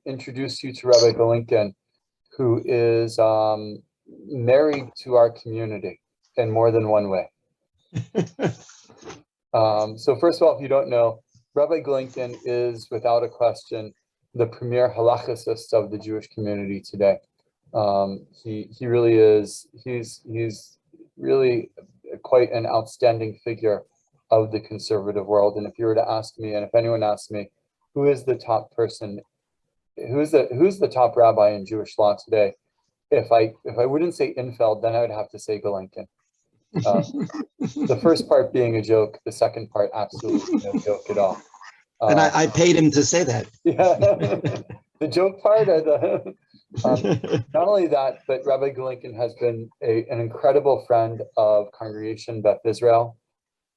introduce you to Rabbi Glonkin, who is married to our community in more than one way. So first of all, if you don't know, Rabbi Glonkin is, without a question, the premier halachicist of the Jewish community today. He really is. He's really quite an outstanding figure of the conservative world. And if you were to ask me, and if anyone asks me, who is the top person, who's the top rabbi in Jewish law today? If I wouldn't say Infeld, then I would have to say Glonkin. The first part being a joke, the second part absolutely no joke at all. And I paid him to say that. Yeah, the joke part, or the not only that, but Rabbi Glonkin has been an incredible friend of Congregation Beth Israel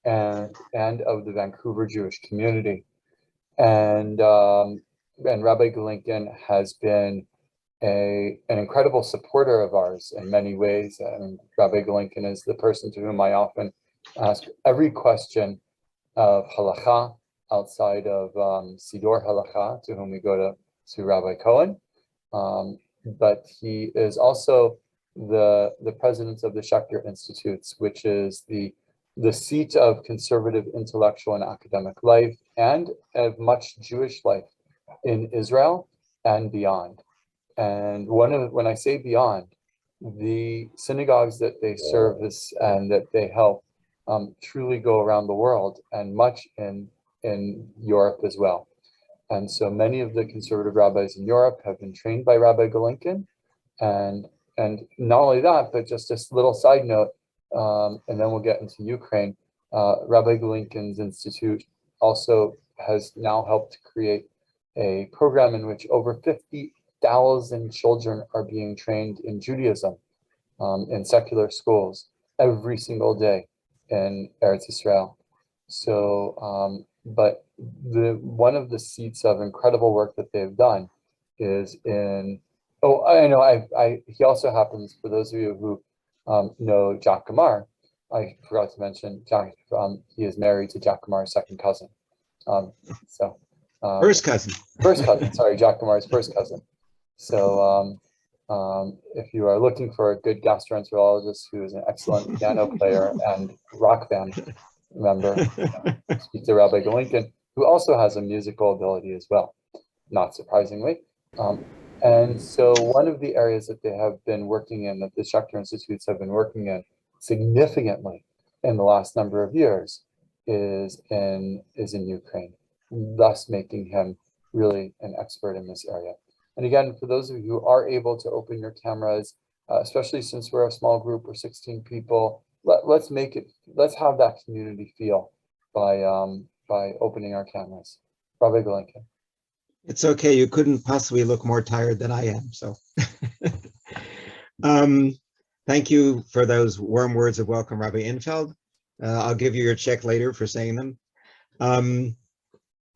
and of the Vancouver Jewish community, and Rabbi Glonkin has been an incredible supporter of ours in many ways. And Rabbi Glonkin is the person to whom I often ask every question of halacha outside of Sidor halacha, to whom we go to Rabbi Cohen. But he is also the president of the Schechter Institutes, which is the seat of conservative intellectual and academic life and of much Jewish life in Israel and beyond. And when I say beyond, the synagogues that they service and that they help truly go around the world, and much in Europe as well. And so many of the conservative rabbis in Europe have been trained by Rabbi Glonkin. And not only that, but just this little side note, and then we'll get into Ukraine. Rabbi Glonkin's institute also has now helped create a program in which over 50,000 children are being trained in Judaism in secular schools every single day in Eretz Israel. So, but one of the seats of incredible work that they've done is in, he also happens, for those of you who know Jack Gamar, I forgot to mention, Jack, he is married to Jack Gamar's second cousin. First cousin. Sorry, Jack Gamar's first cousin. So if you are looking for a good gastroenterologist who is an excellent piano player and rock band member, speak to Rabbi Glonkin, who also has a musical ability as well, not surprisingly. And so one of the areas that they have been working in, that the Schechter Institutes have been working in significantly in the last number of years, is in Ukraine, thus making him really an expert in this area. And again, for those of you who are able to open your cameras, especially since we're a small group, we're 16 people, let's have that community feel by opening our cameras. Rabbi Glonkin. It's okay. You couldn't possibly look more tired than I am. So thank you for those warm words of welcome, Rabbi Infeld. I'll give you your check later for saying them.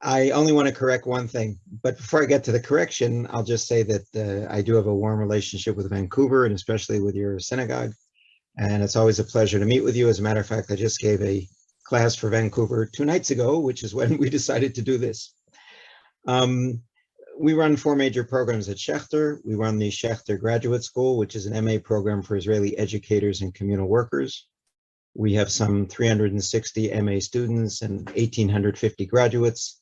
I only want to correct one thing, but before I get to the correction, I'll just say that I do have a warm relationship with Vancouver, and especially with your synagogue. And it's always a pleasure to meet with you. As a matter of fact, I just gave a class for Vancouver 2 nights ago, which is when we decided to do this. We run 4 major programs at Schechter. We run the Schechter Graduate School, which is an MA program for Israeli educators and communal workers. We have some 360 MA students and 1,850 graduates,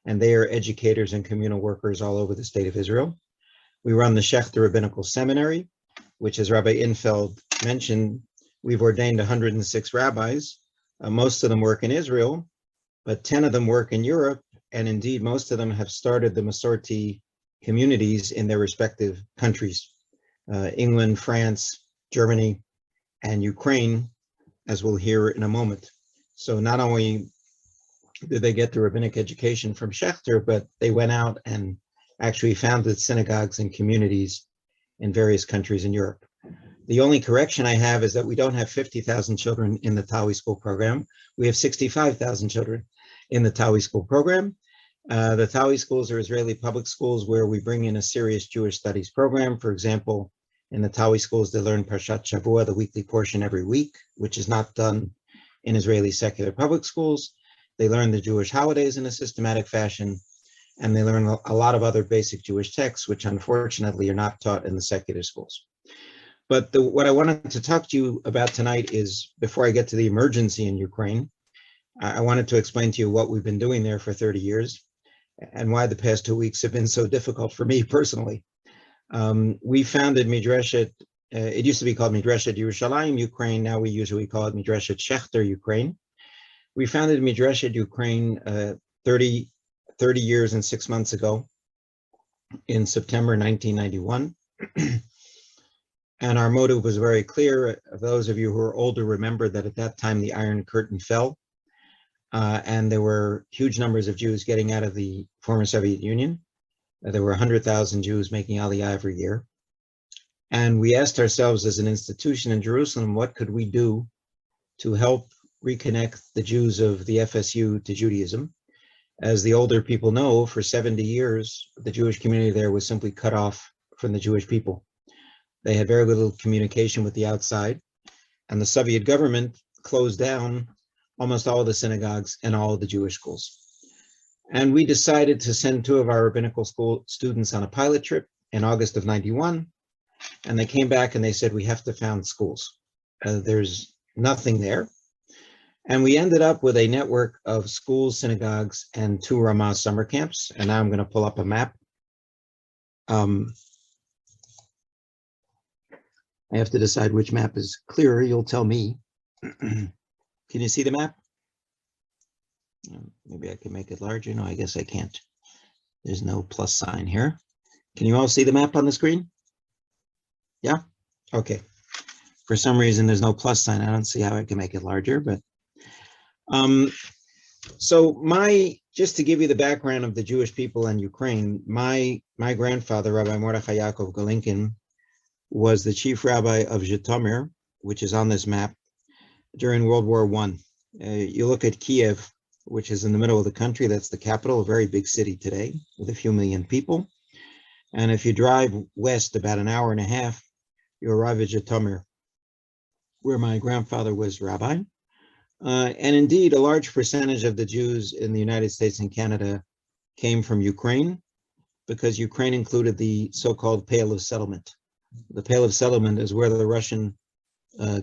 and they are educators and communal workers all over the state of Israel. We run the Schechter Rabbinical Seminary, which, as Rabbi Infeld mentioned, we've ordained 106 rabbis. Most of them work in Israel, but 10 of them work in Europe, and indeed most of them have started the Masorti communities in their respective countries, England, France, Germany, and Ukraine, as we'll hear in a moment. So not only did they get the rabbinic education from Schechter, but they went out and actually founded synagogues and communities in various countries in Europe. The only correction I have is that we don't have 50,000 children in the Tawi School program. We have 65,000 children in the Tawi School program. The Tawi schools are Israeli public schools where we bring in a serious Jewish studies program. For example, in the Tawi schools, they learn Parshat Shavua, the weekly portion every week, which is not done in Israeli secular public schools. They learn the Jewish holidays in a systematic fashion. and they learn a lot of other basic Jewish texts, which unfortunately are not taught in the secular schools. But what I wanted to talk to you about tonight is, before I get to the emergency in Ukraine, I wanted to explain to you what we've been doing there for 30 years and why the past 2 weeks have been so difficult for me personally. We founded Midreshet, it used to be called Midreshet Yerushalayim, Ukraine. Now we usually call it Midreshet Shechter, Ukraine. We founded Midreshet Ukraine 30 years and 6 months ago in September 1991. And our motive was very clear. Those of you who are older remember that at that time the Iron Curtain fell, and there were huge numbers of Jews getting out of the former Soviet Union. There were 100,000 Jews making Aliyah every year. And we asked ourselves as an institution in Jerusalem, what could we do to help reconnect the Jews of the FSU to Judaism? As the older people know, for 70 years, the Jewish community there was simply cut off from the Jewish people. They had very little communication with the outside, and the Soviet government closed down almost all of the synagogues and all of the Jewish schools. And we decided to send 2 of our rabbinical school students on a pilot trip in August of '91, and they came back and they said, we have to found schools. There's nothing there. And we ended up with a network of schools, synagogues, and 2 Ramah summer camps. And now I'm going to pull up a map. I have to decide which map is clearer. You'll tell me. Can you see the map? Maybe I can make it larger. No, I guess I can't. There's no plus sign here. Can you all see the map on the screen? Yeah? Okay. For some reason, there's no plus sign. I don't see how I can make it larger, but so just to give you the background of the Jewish people in Ukraine, my grandfather, Rabbi Mordechai Yaakov Glonkin, was the chief rabbi of Zhytomyr, which is on this map, during World War I. You look at Kiev, which is in the middle of the country. That's the capital, a very big city today with a few million people. And if you drive west about an hour and a half, you arrive at Zhytomyr, where my grandfather was rabbi. And indeed, a large percentage of the Jews in the United States and Canada came from Ukraine, because Ukraine included the so-called Pale of Settlement. The Pale of Settlement is where the Russian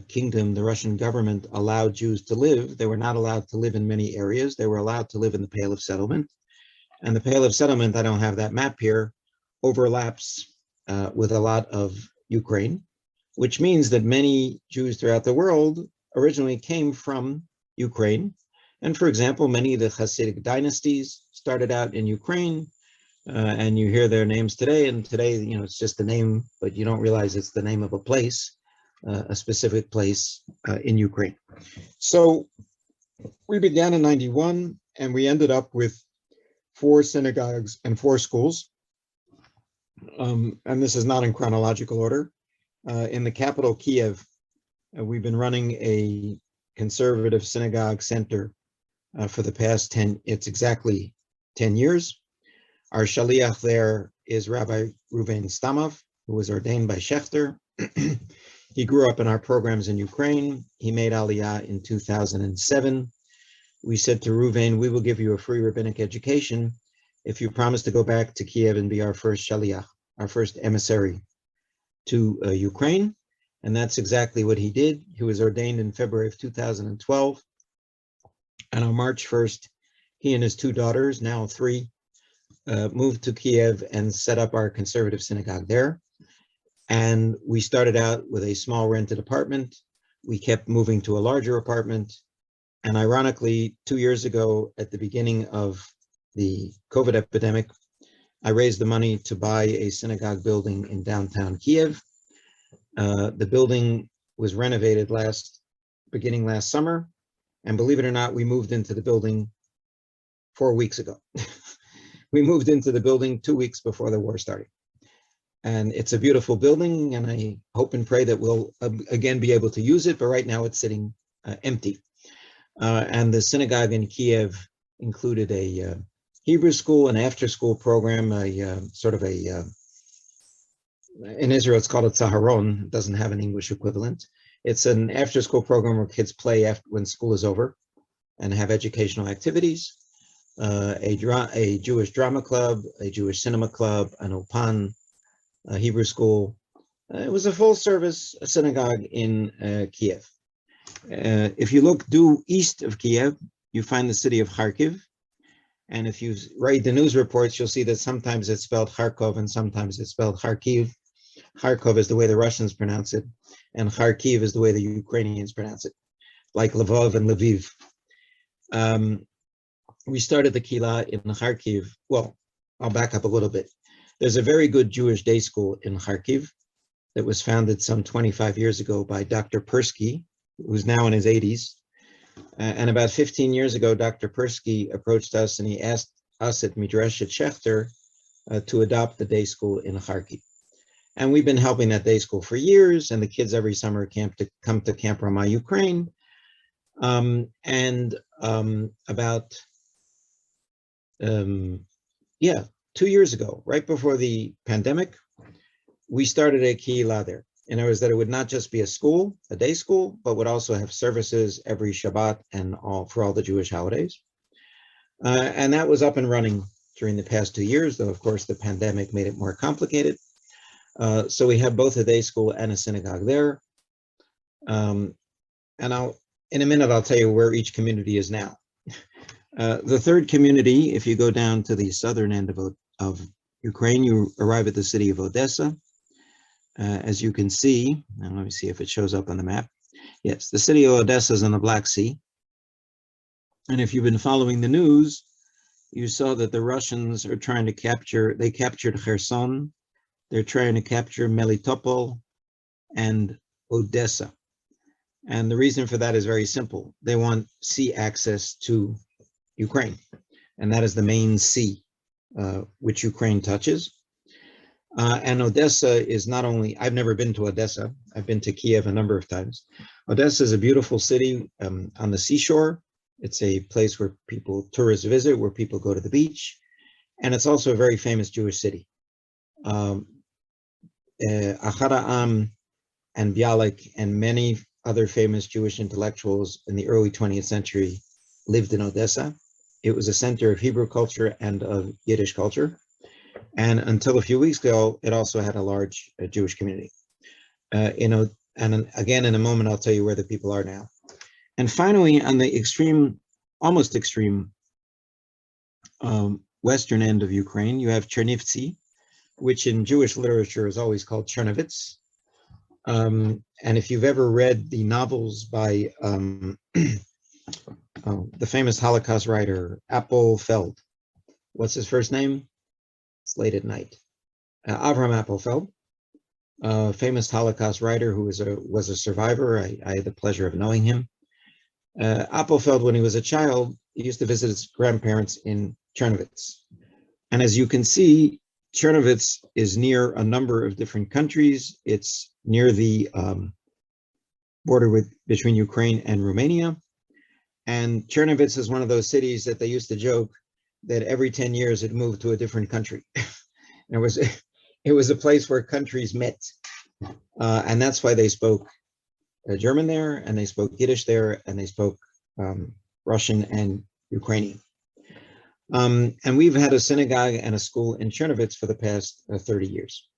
kingdom, the Russian government, allowed Jews to live. They were not allowed to live in many areas. They were allowed to live in the Pale of Settlement. And the Pale of Settlement, I don't have that map here, overlaps with a lot of Ukraine, which means that many Jews throughout the world originally came from Ukraine. And for example, many of the Hasidic dynasties started out in Ukraine, and you hear their names today. And today, it's just a name, but you don't realize it's the name of a place, a specific place in Ukraine. So we began in '91, and we ended up with 4 synagogues and 4 schools. And this is not in chronological order. In the capital, Kiev, we've been running a conservative synagogue center for the past it's exactly 10 years. Our shaliach there is Rabbi Reuven Stamov, who was ordained by Shechter. He grew up in our programs in Ukraine. He made Aliyah in 2007. We said to Reuven, we will give you a free rabbinic education if you promise to go back to Kiev and be our first shaliach, our first emissary to Ukraine. And that's exactly what he did. He was ordained in February of 2012. And on March 1st, he and his 2 daughters, now 3, moved to Kiev and set up our conservative synagogue there. And we started out with a small rented apartment. We kept moving to a larger apartment. And ironically, 2 years ago, at the beginning of the COVID epidemic, I raised the money to buy a synagogue building in downtown Kiev. The building was renovated beginning last summer. And believe it or not, we moved into the building 4 weeks ago. We moved into the building 2 weeks before the war started. And it's a beautiful building, and I hope and pray that we'll again be able to use it, but right now it's sitting empty. And the synagogue in Kiev included a Hebrew school, an after-school program, in Israel it's called a tzaharon, it doesn't have an English equivalent. It's an after-school program where kids play when school is over and have educational activities. a Jewish drama club, a Jewish cinema club, an Opan, a Hebrew school. It was a full-service synagogue in Kiev. If you look due east of Kiev, you find the city of Kharkiv. And if you read the news reports, you'll see that sometimes it's spelled Kharkov and sometimes it's spelled Kharkiv. Kharkov is the way the Russians pronounce it, and Kharkiv is the way the Ukrainians pronounce it, like Lvov and Lviv. We started the Kila in Kharkiv. Well, I'll back up a little bit. There's a very good Jewish day school in Kharkiv that was founded some 25 years ago by Dr. Persky, who's now in his 80s. And about 15 years ago, Dr. Persky approached us and he asked us at Midrashet Shechter to adopt the day school in Kharkiv. And we've been helping that day school for years, and the kids every summer come to Camp Ramah, Ukraine. About 2 years ago, right before the pandemic, we started a kihila there. In other words, that it would not just be a school, a day school, but would also have services every Shabbat and for all the Jewish holidays. And that was up and running during the past 2 years, though, of course, the pandemic made it more complicated. So we have both a day school and a synagogue there. And in a minute, I'll tell you where each community is now. The third community, if you go down to the southern end of Ukraine, you arrive at the city of Odessa. As you can see, and let me see if it shows up on the map. Yes, the city of Odessa is in the Black Sea. And if you've been following the news, you saw that the Russians are trying to they captured Kherson, they're trying to capture Melitopol and Odessa. And the reason for that is very simple. They want sea access to Ukraine, and that is the main sea which Ukraine touches. And Odessa is not only, I've never been to Odessa, I've been to Kiev a number of times. Odessa is a beautiful city on the seashore. It's a place where tourists visit, where people go to the beach. And it's also a very famous Jewish city. Ahad Ha'am and Bialik and many other famous Jewish intellectuals in the early 20th century lived in Odessa. It was a center of Hebrew culture and of Yiddish culture. And until a few weeks ago, it also had a large Jewish community. And again, in a moment, I'll tell you where the people are now. And finally, on the almost extreme western end of Ukraine, you have Chernivtsi, which in Jewish literature is always called Chernovitz. And if you've ever read the novels by the famous Holocaust writer, Appel Feld, what's his first name? It's late at night. Avram Appelfeld, famous Holocaust writer who was a survivor. I had the pleasure of knowing him. Appelfeld, when he was a child, he used to visit his grandparents in Chernovitz. And as you can see, Chernovitz is near a number of different countries. It's near the border between Ukraine and Romania. And Chernovitz is one of those cities that they used to joke that every 10 years it moved to a different country. It was a place where countries met. And that's why they spoke German there, and they spoke Yiddish there, and they spoke Russian and Ukrainian. And we've had a synagogue and a school in Chernovitz for the past 30 years.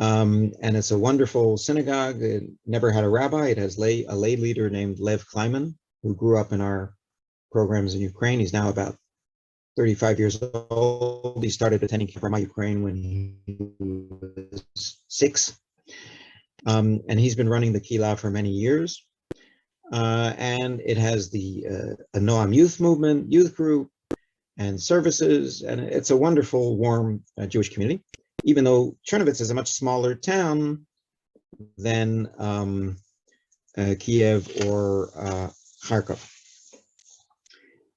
And it's a wonderful synagogue. It never had a rabbi. It has a lay leader named Lev Kleiman, who grew up in our programs in Ukraine. He's now about 35 years old. He started attending Camp Ramah, Ukraine when he was 6. And he's been running the Kila for many years. And it has a Noam youth movement, youth group, and services. And it's a wonderful, warm Jewish community, even though Chernovitz is a much smaller town than Kiev or Kharkov.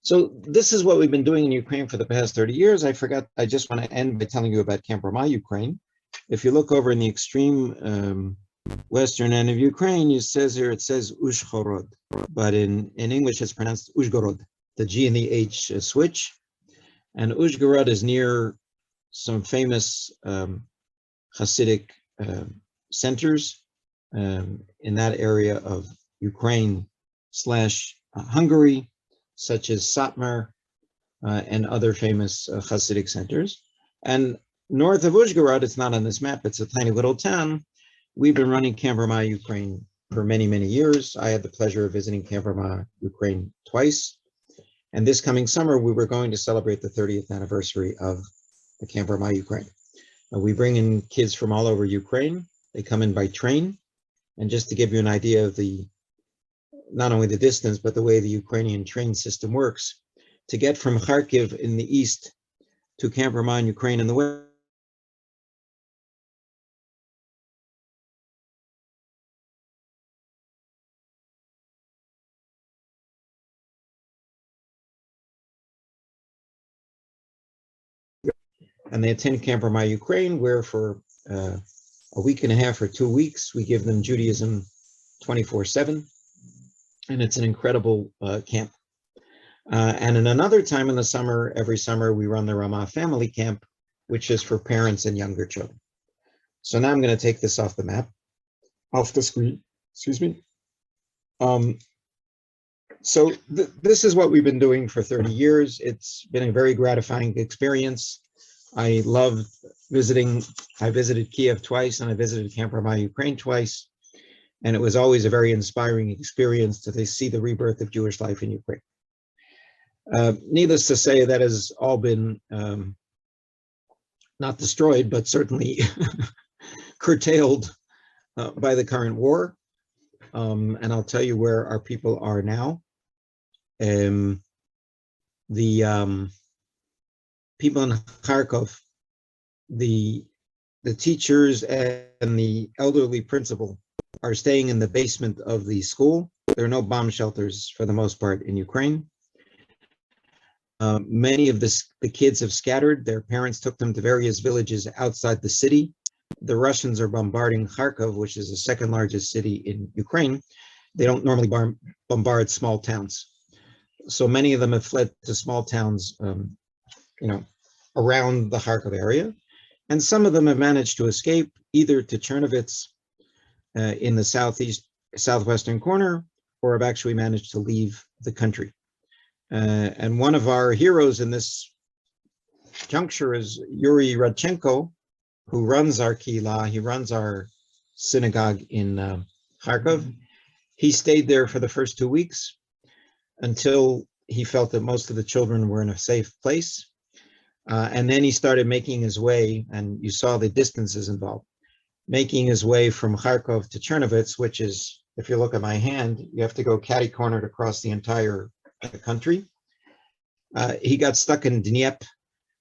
So this is what we've been doing in Ukraine for the past 30 years. I just want to end by telling you about Camp Ramah, Ukraine. If you look over in the extreme western end of Ukraine, it says Uzhhorod, but in English it's pronounced Uzhgorod. The G and the H switch. And Uzhgorod is near some famous Hasidic centers in that area of Ukraine / Hungary, such as Satmar, and other famous Hasidic centers. And north of Uzhgorod, it's not on this map, it's a tiny little town. We've been running Camp Ramah, Ukraine for many, many years. I had the pleasure of visiting Camp Ramah, Ukraine twice. And this coming summer, we were going to celebrate the 30th anniversary of the Camp Ramah, Ukraine. We bring in kids from all over Ukraine. They come in by train. And just to give you an idea of not only the distance, but the way the Ukrainian train system works, to get from Kharkiv in the east to Camp Ramah in Ukraine in the west, and they attend Camp Ramah, Ukraine, where for a week and a half or 2 weeks, we give them Judaism 24/7, and it's an incredible camp. And in another time in the summer, every summer, we run the Ramah Family Camp, which is for parents and younger children. So now I'm going to take this off the map, off the screen, excuse me. So this is what we've been doing for 30 years. It's been a very gratifying experience. I love visiting. I visited Kiev twice, and I visited Camp Ramah, Ukraine twice. And it was always a very inspiring experience to see the rebirth of Jewish life in Ukraine. Needless to say, that has all been not destroyed, but certainly curtailed by the current war. And I'll tell you where our people are now. The people in Kharkov, the teachers and the elderly principal are staying in the basement of the school. There are no bomb shelters for the most part in Ukraine. Many of the kids have scattered. Their parents took them to various villages outside the city. The Russians are bombarding Kharkov, which is the second largest city in Ukraine. They don't normally bombard small towns. So many of them have fled to small towns, around the Kharkov area. And some of them have managed to escape either to Chernovitz in the southwestern corner, or have actually managed to leave the country. And one of our heroes in this juncture is Yuri Radchenko, who runs our Kehillah. He runs our synagogue in Kharkov. He stayed there for the first 2 weeks until he felt that most of the children were in a safe place. And then he started making his way, and you saw the distances involved, making his way from Kharkov to Chernovitz, which is, if you look at my hand, you have to go catty-cornered across the entire country. He got stuck in Dnieper,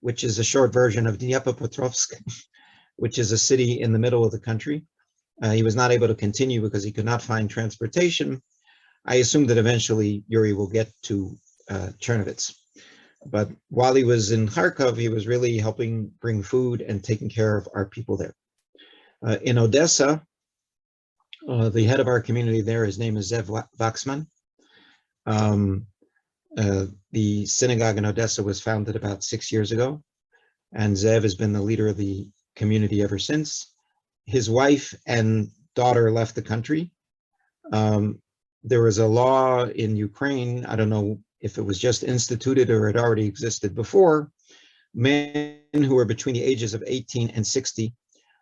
which is a short version of Dnipropetrovsk, which is a city in the middle of the country. He was not able to continue because he could not find transportation. I assume that eventually Yuri will get to Chernovitz. But while he was in Kharkov, he was really helping bring food and taking care of our people there. In Odessa, the head of our community there, his name is Zev Vaxman. The synagogue in Odessa was founded about 6 years ago, and Zev has been the leader of the community ever since. His wife and daughter left the country. There was a law in Ukraine, I don't know if it was just instituted or it already existed before. Men who are between the ages of 18 and 60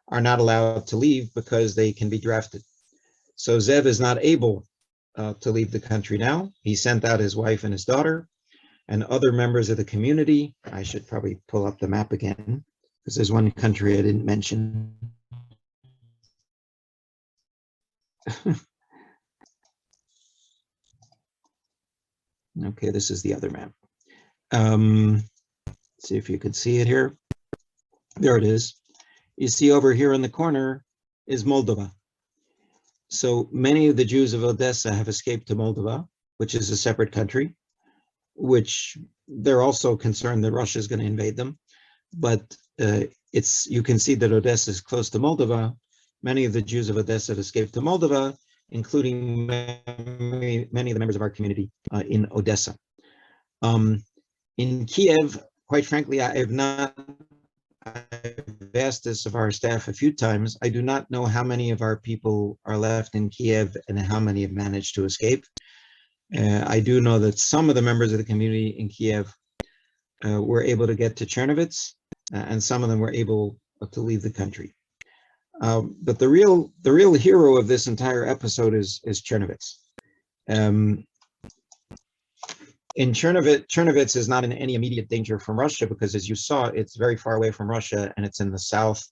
are not allowed to leave because they can be drafted. So Zev is not able to leave the country now. He sent out his wife and his daughter and other members of the community. I should probably pull up the map again because there's one country I didn't mention. Okay, this is the other map. See if you can see it here. There it is. You see over here in the corner is Moldova. So many of the Jews of Odessa have escaped to Moldova, which is a separate country, which they're also concerned that Russia is going to invade them. But you can see that Odessa is close to Moldova. Many of the Jews of Odessa have escaped to Moldova, including many of the members of our community in Odessa. In Kiev, quite frankly, I've asked this of our staff a few times. I do not know how many of our people are left in Kiev and how many have managed to escape. I do know that some of the members of the community in Kiev were able to get to Chernovitz, and some of them were able to leave the country. But the real hero of this entire episode is Chernovitz. In Chernovitz is not in any immediate danger from Russia because, as you saw, it's very far away from Russia and it's in the south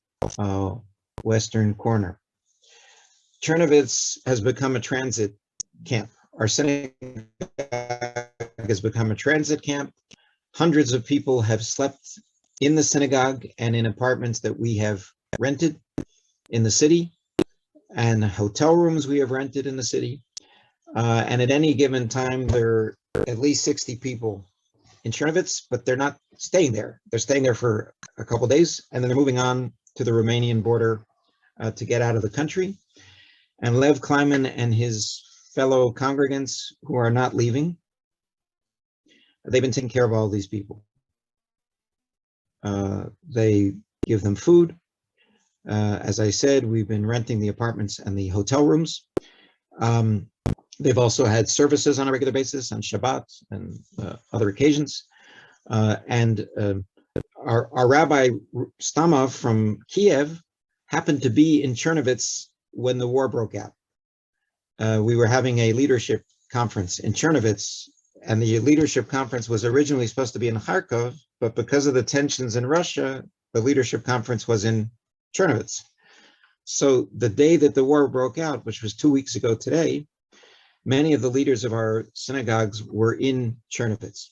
western corner. Chernovitz has become a transit camp. Our synagogue has become a transit camp. Hundreds of people have slept in the synagogue and in apartments that we have rented in the city, and hotel rooms we have rented in the city. And at any given time, there are at least 60 people in Chernovitz, but they're not staying there. They're staying there for a couple of days, and then they're moving on to the Romanian border to get out of the country. And Lev Kleiman and his fellow congregants who are not leaving, they've been taking care of all these people. They give them food. As I said, we've been renting the apartments and the hotel rooms. They've also had services on a regular basis on Shabbat and other occasions. And our Rabbi Stamov from Kiev happened to be in Chernovitz when the war broke out. We were having a leadership conference in Chernovitz, and the leadership conference was originally supposed to be in Kharkov, but because of the tensions in Russia, the leadership conference was in Chernovitz. So the day that the war broke out, which was 2 weeks ago today, many of the leaders of our synagogues were in Chernovitz.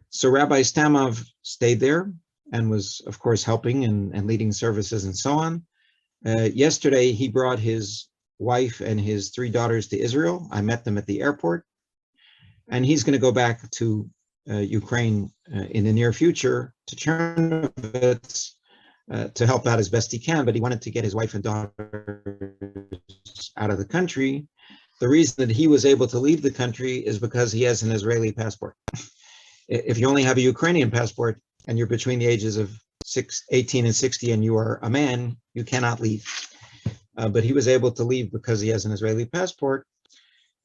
So Rabbi Stamov stayed there and was, of course, helping and leading services and so on. Yesterday, he brought his wife and his 3 daughters to Israel. I met them at the airport. And he's going to go back to Ukraine in the near future to Chernovitz to help out as best he can. But he wanted to get his wife and daughters out of the country. The reason that he was able to leave the country is because he has an Israeli passport. If you only have a Ukrainian passport and you're between the ages of 18 and 60 and you are a man, you cannot leave. But he was able to leave because he has an Israeli passport,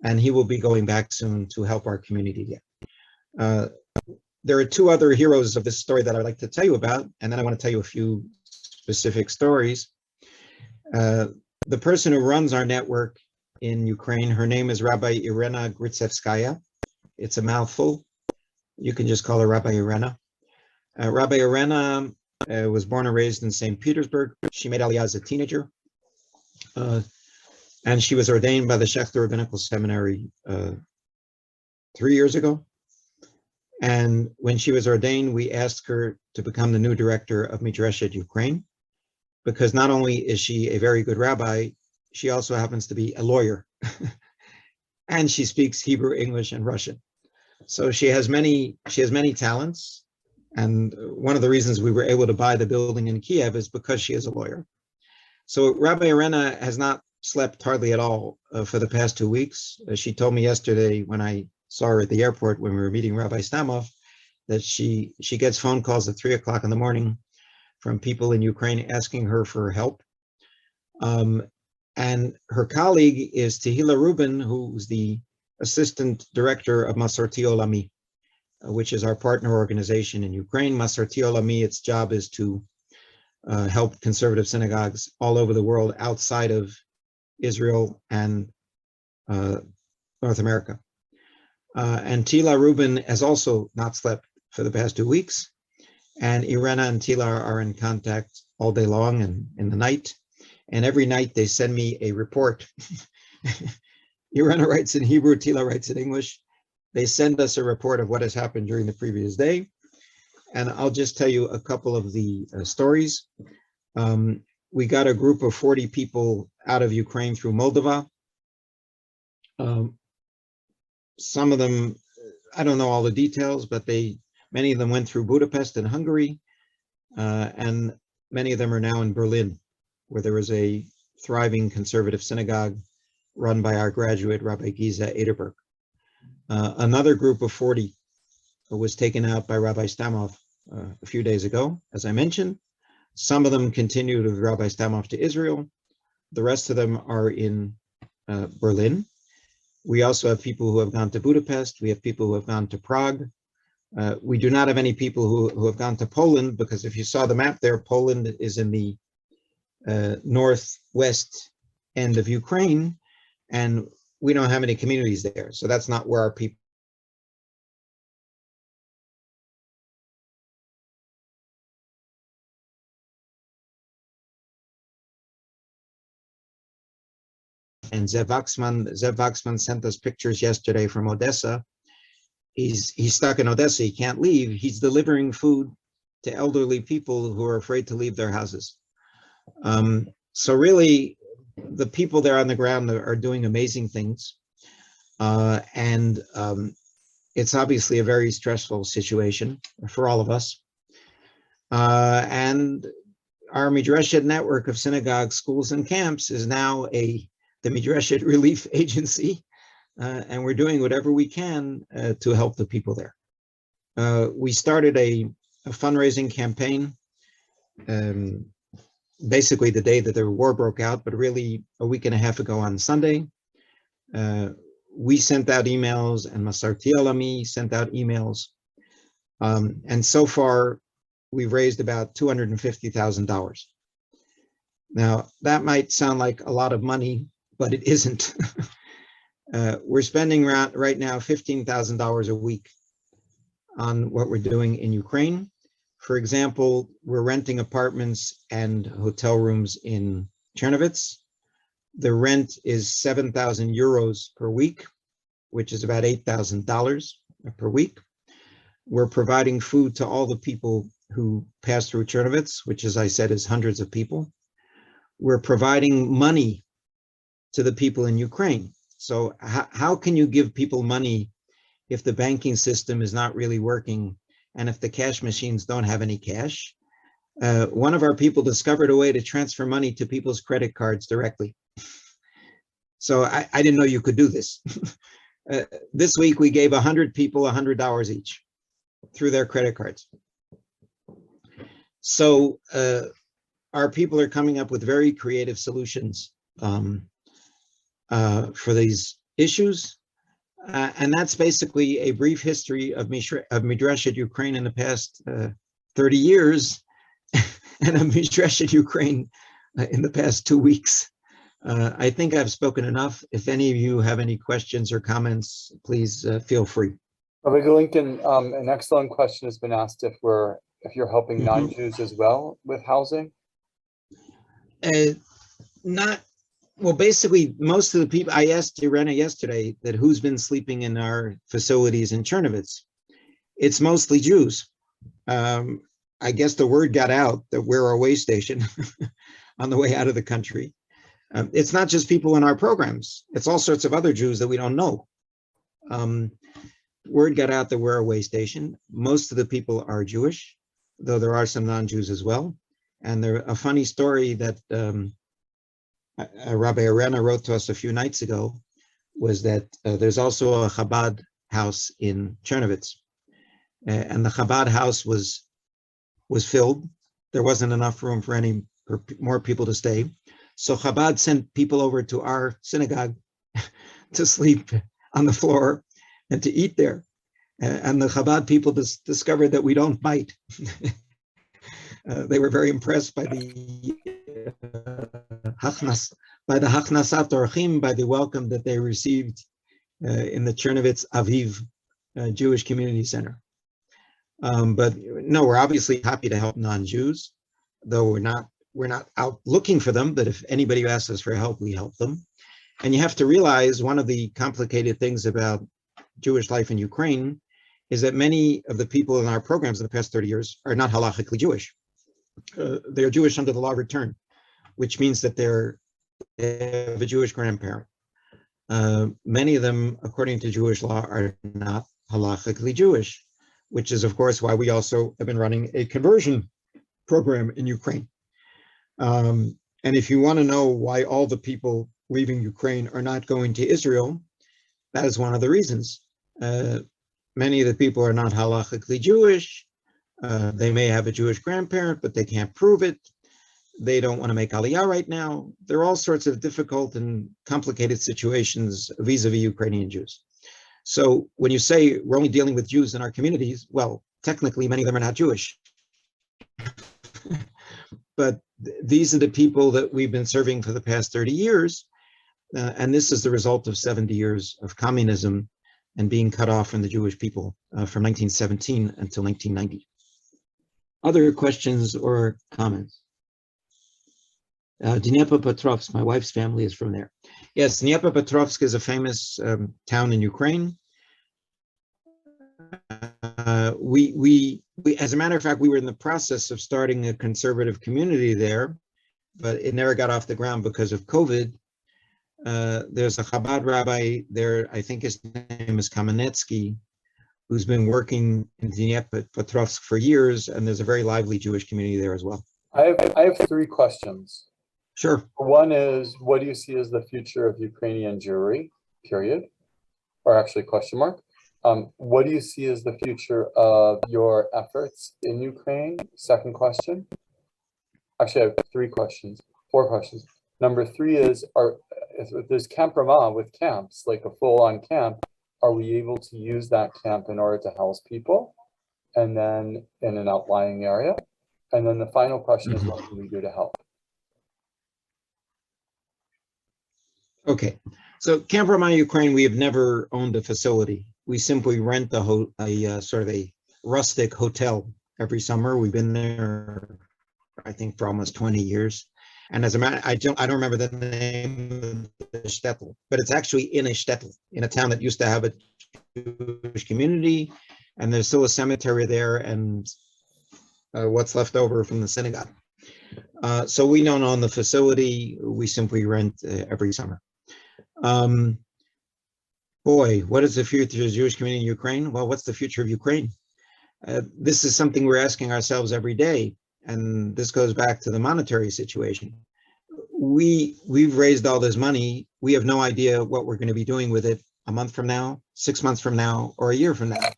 and he will be going back soon to help our community again. There are 2 other heroes of this story that I'd like to tell you about, and then I want to tell you a few specific stories. The person who runs our network in Ukraine, her name is Rabbi Irena Gritsevskaya. It's a mouthful. You can just call her Rabbi Irena. Rabbi Irena was born and raised in St. Petersburg. She made Aliyah as a teenager. And she was ordained by the Shechter Rabbinical Seminary 3 years ago. And when she was ordained, we asked her to become the new director of Midrashet Ukraine, because not only is she a very good rabbi, she also happens to be a lawyer. And she speaks Hebrew, English, and Russian. So she has many talents. And one of the reasons we were able to buy the building in Kiev is because she is a lawyer. So Rabbi Irena has not slept hardly at all for the past 2 weeks. She told me yesterday when I saw her at the airport when we were meeting Rabbi Stamov that she gets phone calls at 3 o'clock in the morning from people in Ukraine asking her for help. And her colleague is Tehila Rubin, who's the assistant director of Masorti Olami, which is our partner organization in Ukraine. Masorti Olami, its job is to help conservative synagogues all over the world outside of Israel and North America. And Tila Rubin has also not slept for the past 2 weeks. And Irena and Tila are in contact all day long and in the night. And every night they send me a report. Irena writes in Hebrew, Tila writes in English. They send us a report of what has happened during the previous day. And I'll just tell you a couple of the stories. We got a group of 40 people out of Ukraine through Moldova. Some of them, I don't know all the details, but many of them went through Budapest and Hungary, and many of them are now in Berlin, where there is a thriving conservative synagogue run by our graduate, Rabbi Giza Ederberg. Another group of 40 was taken out by Rabbi Stamov a few days ago, as I mentioned. Some of them continued with Rabbi Stamov to Israel. The rest of them are in Berlin. We also have people who have gone to Budapest. We have people who have gone to Prague. We do not have any people who have gone to Poland, because if you saw the map there, Poland is in the northwest end of Ukraine, and we don't have any communities there. So that's not where our people. And Zev Waxman sent us pictures yesterday from Odessa. He's stuck in Odessa. He can't leave. He's delivering food to elderly people who are afraid to leave their houses. So really, the people there on the ground are doing amazing things. And it's obviously a very stressful situation for all of us. And our Midrashet network of synagogues, schools, and camps is now the Midrashet Relief Agency, and we're doing whatever we can to help the people there. We started a fundraising campaign basically the day that the war broke out, but really a week and a half ago on Sunday. We sent out emails, and Masarti Alami sent out emails. And so far, we've raised about $250,000. Now, that might sound like a lot of money, but it isn't. We're spending right now $15,000 a week on what we're doing in Ukraine. For example, we're renting apartments and hotel rooms in Chernovitz. The rent is 7,000 euros per week, which is about $8,000 per week. We're providing food to all the people who pass through Chernovitz, which, as I said, is hundreds of people. We're providing money to the people in Ukraine. So how can you give people money if the banking system is not really working and if the cash machines don't have any cash? One of our people discovered a way to transfer money to people's credit cards directly. So I didn't know you could do this. This week, we gave 100 people $100 each through their credit cards. So our people are coming up with very creative solutions for these issues. And that's basically a brief history of Midrashet Ukraine in the past 30 years and of Midrashet Ukraine in the past 2 weeks. I think I've spoken enough. If any of you have any questions or comments, please feel free. Rabbi Glonkin, an excellent question has been asked if you're helping non-Jews as well with housing. Well, basically, most of the people, I asked Irena yesterday that who's been sleeping in our facilities in Chernovitz. It's mostly Jews. I guess the word got out that we're a way station on the way out of the country. It's not just people in our programs. It's all sorts of other Jews that we don't know. Word got out that we're a way station. Most of the people are Jewish, though there are some non-Jews as well. And a funny story that Rabbi Irena wrote to us a few nights ago was that there's also a Chabad house in Chernovitz. And the Chabad house was filled. There wasn't enough room for any more people to stay. So Chabad sent people over to our synagogue to sleep on the floor and to eat there. And the Chabad people discovered that we don't bite. They were very impressed by the Hachnasat Orchim, by the welcome that they received in the Chernovitz Aviv Jewish Community Center. But no, we're obviously happy to help non-Jews, though we're not out looking for them, but if anybody asks us for help, we help them. And you have to realize one of the complicated things about Jewish life in Ukraine is that many of the people in our programs in the past 30 years are not halachically Jewish. They're Jewish under the law of return, which means that they have a Jewish grandparent. Many of them, according to Jewish law, are not halachically Jewish, which is, of course, why we also have been running a conversion program in Ukraine. And if you want to know why all the people leaving Ukraine are not going to Israel, that is one of the reasons. Many of the people are not halachically Jewish. They may have a Jewish grandparent, but they can't prove it. They don't want to make Aliyah right now. There are all sorts of difficult and complicated situations vis-a-vis Ukrainian Jews. So when you say we're only dealing with Jews in our communities, well, technically many of them are not Jewish. But these are the people that we've been serving for the past 30 years. And this is the result of 70 years of communism and being cut off from the Jewish people from 1917 until 1990. Other questions or comments? Dnepropetrovsk, my wife's family is from there. Yes, Dnepropetrovsk is a famous town in Ukraine. We, as a matter of fact, we were in the process of starting a conservative community there, but it never got off the ground because of COVID. There's a Chabad rabbi there, I think his name is Kamenetsky, who's been working in Dnepropetrovsk for years, and there's a very lively Jewish community there as well. I have three questions. Sure. One is, what do you see as the future of Ukrainian Jewry, period? Or actually, question mark. What do you see as the future of your efforts in Ukraine? Second question. Actually, I have four questions. Number three is, if there's Camp Ramah with camps, like a full-on camp, are we able to use that camp in order to house people? And then in an outlying area? And then the final question is, what can we do to help? Okay, so Camp Ramah, Ukraine, we have never owned a facility. We simply rent a sort of a rustic hotel every summer. We've been there, I think, for almost 20 years. And as a matter, I don't remember the name of the shtetl, but it's actually in a shtetl, in a town that used to have a Jewish community, and there's still a cemetery there and what's left over from the synagogue. So we don't own the facility. We simply rent every summer. Boy, what is the future of the Jewish community in Ukraine? Well, what's the future of Ukraine? This is something we're asking ourselves every day. And this goes back to the monetary situation. We've raised all this money. We have no idea what we're going to be doing with it a month from now, 6 months from now, or a year from now.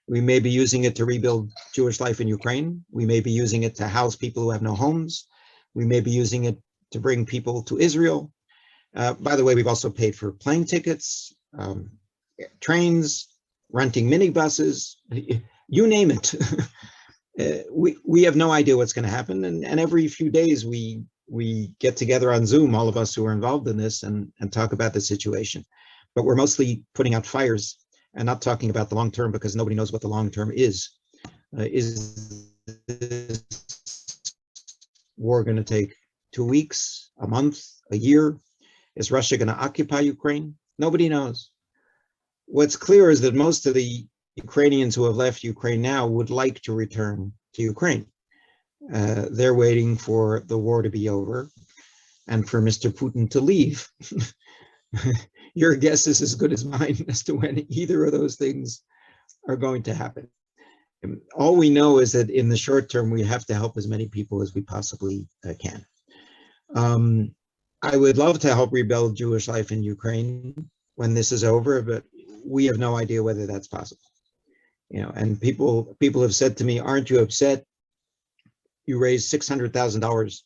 We may be using it to rebuild Jewish life in Ukraine. We may be using it to house people who have no homes. We may be using it to bring people to Israel. By the way, we've also paid for plane tickets, trains, renting minibuses, you name it. We have no idea what's going to happen. And every few days we get together on Zoom, all of us who are involved in this, and talk about the situation. But we're mostly putting out fires and not talking about the long term, because nobody knows what the long term is. Is this war going to take 2 weeks, a month, a year? Is Russia going to occupy Ukraine? Nobody knows. What's clear is that most of the Ukrainians who have left Ukraine now would like to return to Ukraine. They're waiting for the war to be over and for Mr. Putin to leave. Your guess is as good as mine as to when either of those things are going to happen. All we know is that in the short term, we have to help as many people as we possibly can. I would love to help rebuild Jewish life in Ukraine when this is over, but we have no idea whether that's possible. And people have said to me, aren't you upset? You raised $600,000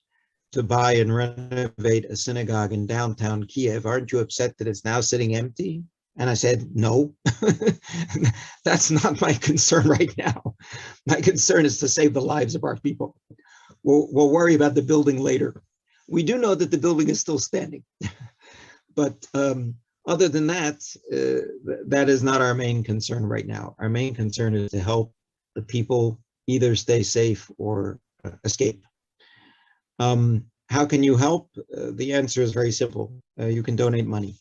to buy and renovate a synagogue in downtown Kiev. Aren't you upset that it's now sitting empty? And I said, no, that's not my concern right now. My concern is to save the lives of our people. We'll worry about the building later. We do know that the building is still standing, but other than that, that is not our main concern right now. Our main concern is to help the people either stay safe or escape. How can you help? The answer is very simple. You can donate money.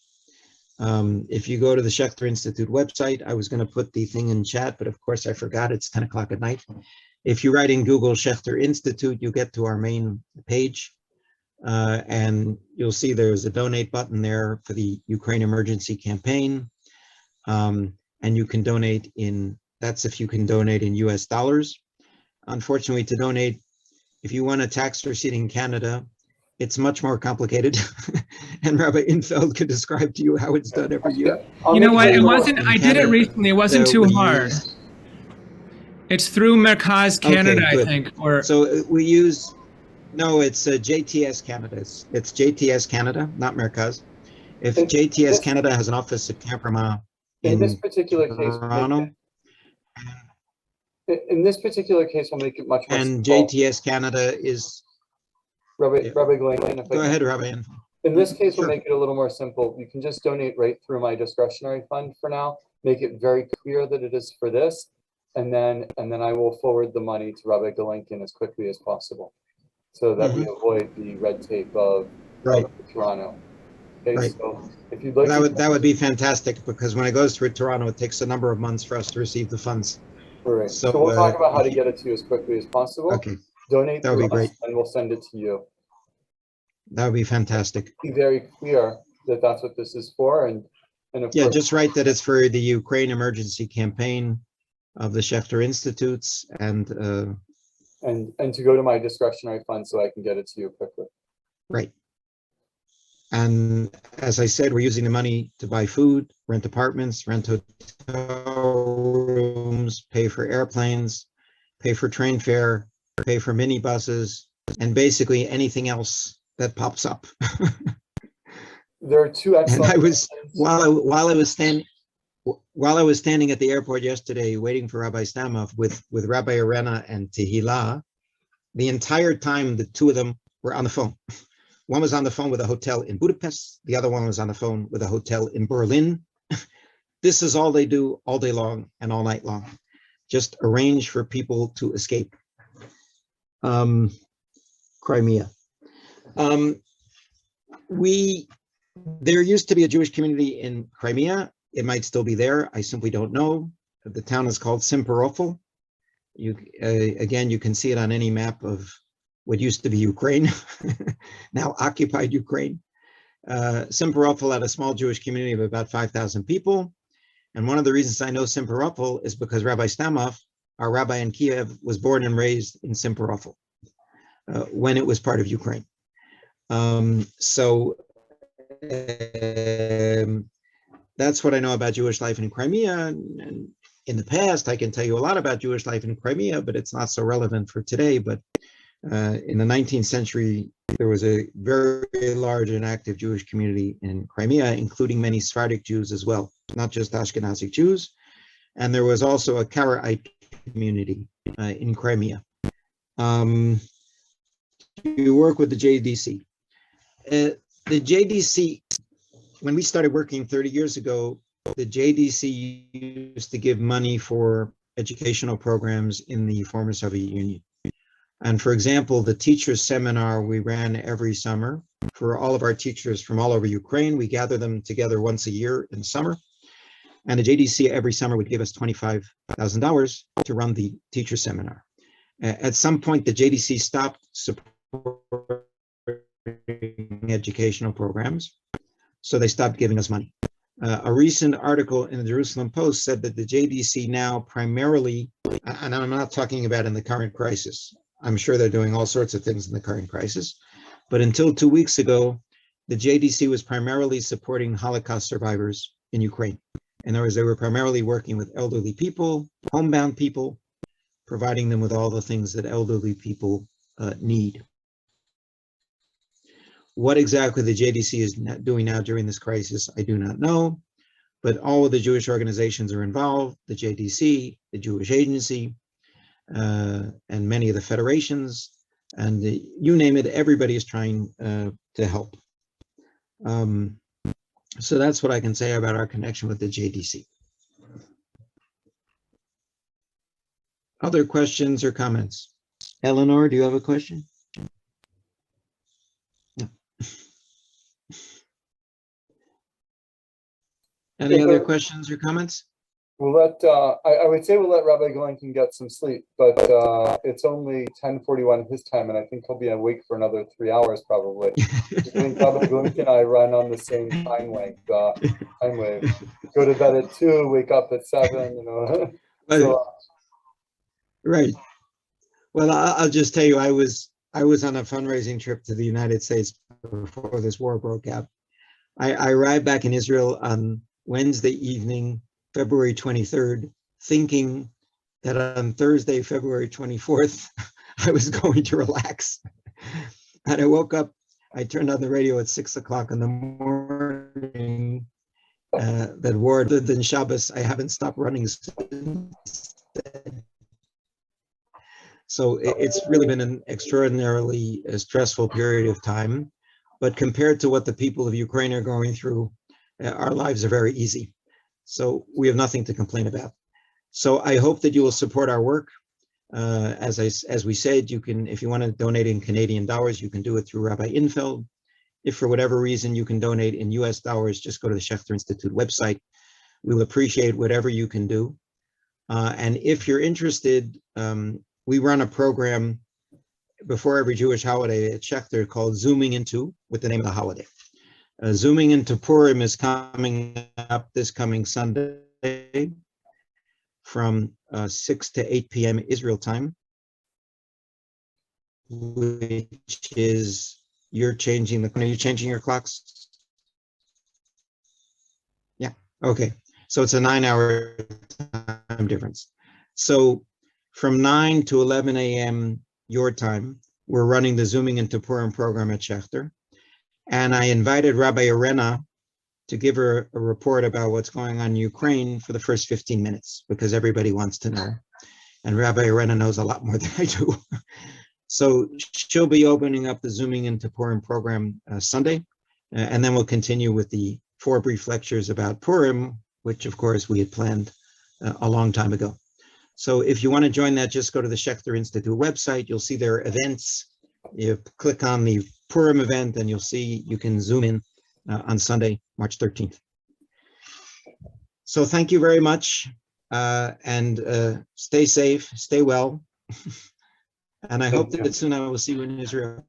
If you go to the Schechter Institute website, I was going to put the thing in chat, but of course I forgot. It's 10 o'clock at night. If you write in Google Schechter Institute, you get to our main page. And you'll see there's a donate button there for the Ukraine emergency campaign. And you can donate that's if you can donate in US dollars. Unfortunately, to donate, if you want a tax receipt in Canada, it's much more complicated. And Rabbi Infeld could describe to you how it's done every year. You know what, I did it recently, it wasn't too hard. It's through Mercaz Canada, okay, I think. So we use, no, it's JTS Canada. It's JTS Canada, not Mercaz. If JTS Canada has an office at Camp Ramah In this in particular case, Toronto. in this particular case, we'll make it much more And simple. JTS Canada is, Rabbi Glonkin, if I go can- ahead, Rabbi. In this case, Sure. we'll make it a little more simple. You can just donate right through my discretionary fund for now. Make it very clear that it is for this. And then I will forward the money to Rabbi Glonkin as quickly as possible, so that we avoid the red tape of Right. Toronto. Okay, Right. so if you'd like That would be fantastic, because when it goes through Toronto, it takes a number of months for us to receive the funds. Right. So, So we'll talk about how if to you- get it to you as quickly as possible. Okay, Donate that would through be us great. and we'll send it to you. That would be fantastic. Be very clear that that's what this is for, and of Yeah, course, just write that it's for the Ukraine emergency campaign of the Schechter Institutes, and and to go to my discretionary fund so I can get it to you quickly. right. And as I said, we're using the money to buy food, rent apartments, rent hotel rooms, pay for airplanes, pay for train fare, pay for minibuses, and basically anything else that pops up. There are two And excellent. I was, while I was standing at the airport yesterday waiting for Rabbi Stamov with Rabbi Irena and Tehillah, the entire time the two of them were on the phone. One was on the phone with a hotel in Budapest. The other one was on the phone with a hotel in Berlin. This is all they do all day long and all night long. Just arrange for people to escape. Crimea. There used to be a Jewish community in Crimea. It might still be there. I simply don't know. The town is called Simferopol. Again, you can see it on any map of what used to be Ukraine, now occupied Ukraine. Simferopol had a small Jewish community of about 5,000 people. And one of the reasons I know Simferopol is because Rabbi Stamov, our rabbi in Kiev, was born and raised in Simferopol when it was part of Ukraine. That's what I know about Jewish life in Crimea. And in the past, I can tell you a lot about Jewish life in Crimea, but it's not so relevant for today. But in the 19th century, there was a very large and active Jewish community in Crimea, including many Sephardic Jews as well, not just Ashkenazic Jews. And there was also a Karaite community in Crimea. You work with the JDC. The JDC, when we started working 30 years ago, the JDC used to give money for educational programs in the former Soviet Union. And for example, the teachers' seminar we ran every summer for all of our teachers from all over Ukraine, we gather them together once a year in the summer. And the JDC every summer would give us $25,000 to run the teacher seminar. At some point, the JDC stopped supporting educational programs, so they stopped giving us money. A recent article in the Jerusalem Post said that the JDC now primarily, and I'm not talking about in the current crisis, I'm sure they're doing all sorts of things in the current crisis, but until 2 weeks ago, the JDC was primarily supporting Holocaust survivors in Ukraine. In other words, they were primarily working with elderly people, homebound people, providing them with all the things that elderly people need. What exactly the JDC is doing now during this crisis, I do not know, but all of the Jewish organizations are involved, the JDC, the Jewish Agency, and many of the federations, and you name it, everybody is trying to help. So that's what I can say about our connection with the JDC. Other questions or comments? Eleanor, do you have a question? No. Any other questions or comments? We'll let, I would say we'll let Rabbi Glonkin get some sleep, but it's only 10:41 his time, and I think he'll be awake for another 3 hours probably. I think Rabbi Glonkin and I run on the same time length, time wave. Go to bed at 2, wake up at 7, you know. So, right. Well, I'll just tell you, I was on a fundraising trip to the United States before this war broke out. I arrived back in Israel on Wednesday evening, February 23rd, thinking that on Thursday, February 24th, I was going to relax. And I woke up, I turned on the radio at 6 o'clock in the morning, that war other than Shabbos, I haven't stopped running since then. So it's really been an extraordinarily stressful period of time. But compared to what the people of Ukraine are going through, our lives are very easy. So we have nothing to complain about. So I hope that you will support our work. As we said, you can, if you want to donate in Canadian dollars, you can do it through Rabbi Infeld. If for whatever reason you can donate in US dollars, just go to the Schechter Institute website. We'll appreciate whatever you can do. And if you're interested, we run a program before every Jewish holiday at Schechter called Zooming Into, with the name of the holiday. Zooming Into Purim is coming up this coming Sunday from 6 to 8 p.m. Israel time, which is, are you changing your clocks? Yeah, okay. So it's a 9-hour time difference. So from 9 to 11 a.m. your time, we're running the Zooming Into Purim program at Schechter. And I invited Rabbi Irena to give her a report about what's going on in Ukraine for the first 15 minutes, because everybody wants to know. And Rabbi Irena knows a lot more than I do. So she'll be opening up the Zooming Into Purim program Sunday. And then we'll continue with the 4 brief lectures about Purim, which of course we had planned a long time ago. So if you want to join that, just go to the Schechter Institute website. You'll see their events. You click on the Purim event and you'll see you can zoom in on Sunday, March 13th. So thank you very much, and stay safe, stay well. And I hope that soon I will see you in Israel.